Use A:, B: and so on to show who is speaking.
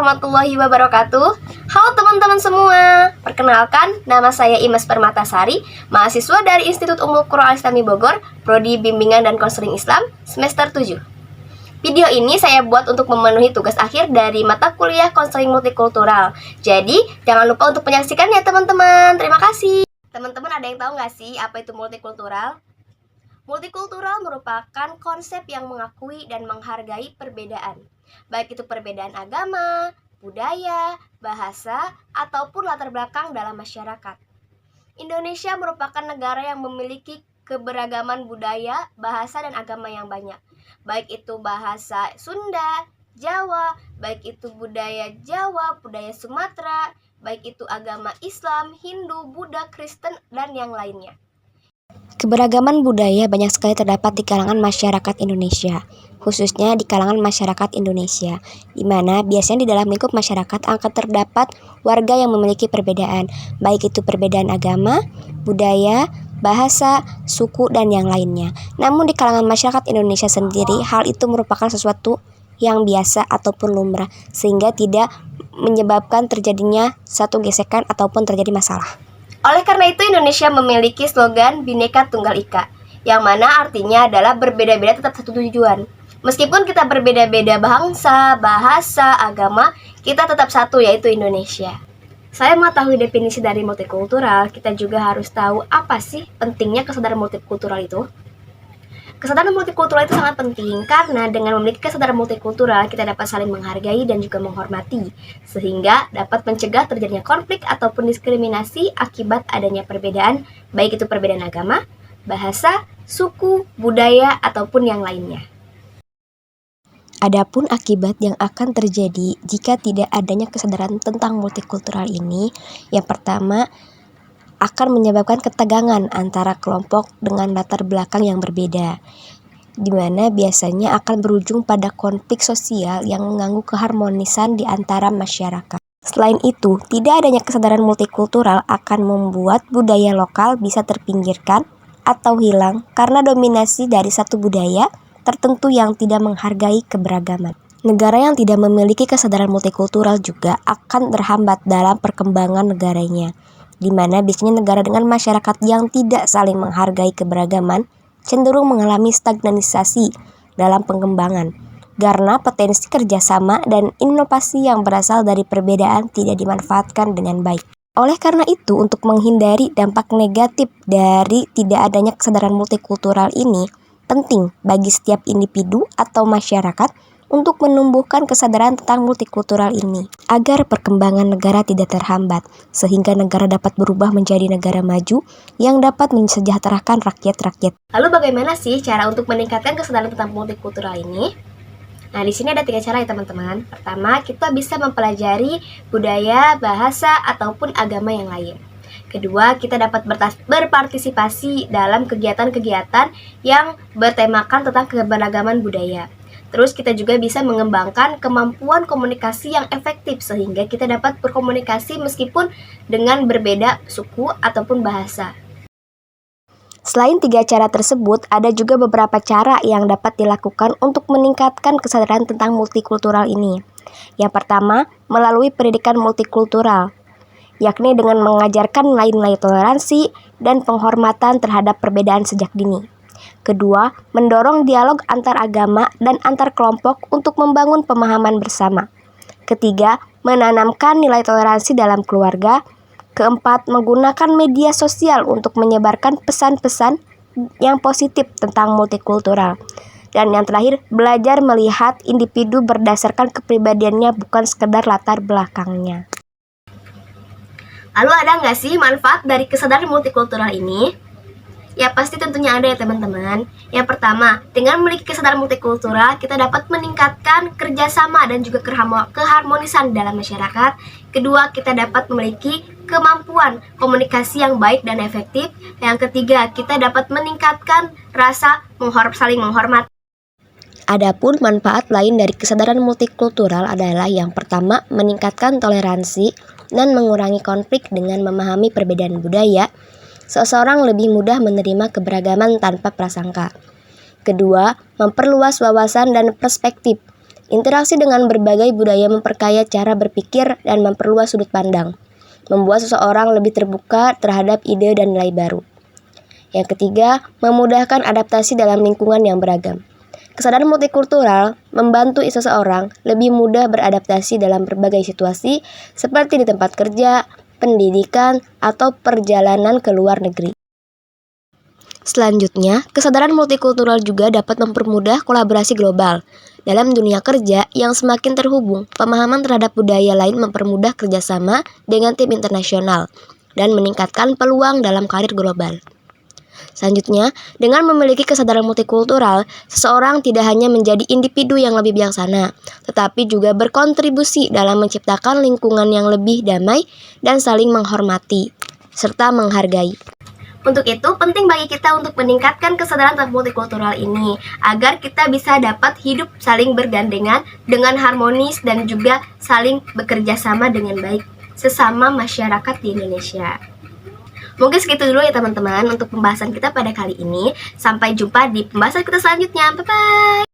A: warahmatullahi wabarakatuh. Halo teman-teman semua. Perkenalkan, nama saya Imas Permatasari, mahasiswa dari Institut Ummul Qura Al-Islami Bogor, Prodi Bimbingan dan Konseling Islam, semester 7. Video ini saya buat untuk memenuhi tugas akhir dari mata kuliah konseling multikultural. Jadi, jangan lupa untuk menyaksikannya teman-teman. Terima kasih. Teman-teman ada yang tahu nggak sih apa itu multikultural? Multikultural merupakan konsep yang mengakui dan menghargai perbedaan, baik itu perbedaan agama, budaya, bahasa, ataupun latar belakang dalam masyarakat. Indonesia merupakan negara yang memiliki keberagaman budaya, bahasa, dan agama yang banyak, baik itu bahasa Sunda, Jawa, baik itu budaya Jawa, budaya Sumatera, baik itu agama Islam, Hindu, Buddha, Kristen, dan yang lainnya.
B: Keberagaman budaya banyak sekali terdapat di kalangan masyarakat Indonesia, khususnya di kalangan masyarakat Indonesia, di mana biasanya di dalam lingkup masyarakat akan terdapat warga yang memiliki perbedaan, baik itu perbedaan agama, budaya, bahasa, suku, dan yang lainnya. Namun di kalangan masyarakat Indonesia sendiri, hal itu merupakan sesuatu yang biasa ataupun lumrah, sehingga tidak menyebabkan terjadinya satu gesekan ataupun terjadi masalah.
A: Oleh karena itu, Indonesia memiliki slogan Bhinneka Tunggal Ika, yang mana artinya adalah berbeda-beda tetap satu tujuan. Meskipun kita berbeda-beda bangsa, bahasa, agama, kita tetap satu, yaitu Indonesia. Saya mengetahui definisi dari multikultural, kita juga harus tahu apa sih pentingnya kesadaran multikultural itu. Kesadaran multikultural itu sangat penting karena dengan memiliki kesadaran multikultural kita dapat saling menghargai dan juga menghormati, sehingga dapat mencegah terjadinya konflik ataupun diskriminasi akibat adanya perbedaan, baik itu perbedaan agama, bahasa, suku, budaya, ataupun yang lainnya.
B: Adapun akibat yang akan terjadi jika tidak adanya kesadaran tentang multikultural ini, yang pertama akan menyebabkan ketegangan antara kelompok dengan latar belakang yang berbeda, di mana biasanya akan berujung pada konflik sosial yang mengganggu keharmonisan di antara masyarakat. Selain itu, tidak adanya kesadaran multikultural akan membuat budaya lokal bisa terpinggirkan atau hilang karena dominasi dari satu budaya tertentu yang tidak menghargai keberagaman. Negara yang tidak memiliki kesadaran multikultural juga akan terhambat dalam perkembangan negaranya, di mana biasanya negara dengan masyarakat yang tidak saling menghargai keberagaman cenderung mengalami stagnisasi dalam pengembangan, karena potensi kerjasama dan inovasi yang berasal dari perbedaan tidak dimanfaatkan dengan baik. Oleh karena itu, untuk menghindari dampak negatif dari tidak adanya kesadaran multikultural ini, penting bagi setiap individu atau masyarakat untuk menumbuhkan kesadaran tentang multikultural ini, agar perkembangan negara tidak terhambat, sehingga negara dapat berubah menjadi negara maju yang dapat mensejahterakan rakyat-rakyat.
A: Lalu bagaimana sih cara untuk meningkatkan kesadaran tentang multikultural ini? Nah, di sini ada 3 cara ya teman-teman. Pertama, kita bisa mempelajari budaya, bahasa, ataupun agama yang lain. Kedua, kita dapat berpartisipasi dalam kegiatan-kegiatan yang bertemakan tentang keberagaman budaya. Terus kita juga bisa mengembangkan kemampuan komunikasi yang efektif sehingga kita dapat berkomunikasi meskipun dengan berbeda suku ataupun bahasa.
B: Selain 3 cara tersebut, ada juga beberapa cara yang dapat dilakukan untuk meningkatkan kesadaran tentang multikultural ini. Yang pertama, melalui pendidikan multikultural, yakni dengan mengajarkan nilai-nilai toleransi dan penghormatan terhadap perbedaan sejak dini. Kedua, mendorong dialog antar agama dan antar kelompok untuk membangun pemahaman bersama. Ketiga, menanamkan nilai toleransi dalam keluarga. Keempat, menggunakan media sosial untuk menyebarkan pesan-pesan yang positif tentang multikultural. Dan yang terakhir, belajar melihat individu berdasarkan kepribadiannya bukan sekedar latar belakangnya.
A: Lalu ada nggak sih manfaat dari kesadaran multikultural ini? Ya pasti tentunya ada ya teman-teman. Yang pertama, dengan memiliki kesadaran multikultural, kita dapat meningkatkan kerjasama dan juga keharmonisan dalam masyarakat. Kedua, kita dapat memiliki kemampuan komunikasi yang baik dan efektif. Yang ketiga, kita dapat meningkatkan rasa saling menghormati.
B: Adapun manfaat lain dari kesadaran multikultural adalah yang pertama, meningkatkan toleransi dan mengurangi konflik dengan memahami perbedaan budaya. Seseorang lebih mudah menerima keberagaman tanpa prasangka. Kedua, memperluas wawasan dan perspektif Interaksi dengan berbagai budaya memperkaya cara berpikir dan memperluas sudut pandang, membuat seseorang lebih terbuka terhadap ide dan nilai baru. Yang ketiga, memudahkan adaptasi dalam lingkungan yang beragam. Kesadaran multikultural membantu seseorang lebih mudah beradaptasi dalam berbagai situasi seperti di tempat kerja, pendidikan, atau perjalanan ke luar negeri. Selanjutnya, kesadaran multikultural juga dapat mempermudah kolaborasi global. Dalam dunia kerja yang semakin terhubung, pemahaman terhadap budaya lain mempermudah kerjasama dengan tim internasional dan meningkatkan peluang dalam karir global. Selanjutnya, dengan memiliki kesadaran multikultural, seseorang tidak hanya menjadi individu yang lebih bijaksana, tetapi juga berkontribusi dalam menciptakan lingkungan yang lebih damai dan saling menghormati, serta menghargai.
A: Untuk itu, penting bagi kita untuk meningkatkan kesadaran tentang multikultural ini, agar kita bisa dapat hidup saling bergandengan dengan harmonis dan juga saling bekerja sama dengan baik sesama masyarakat di Indonesia. Mungkin segitu dulu ya teman-teman untuk pembahasan kita pada kali ini. Sampai jumpa di pembahasan kita selanjutnya. Bye-bye!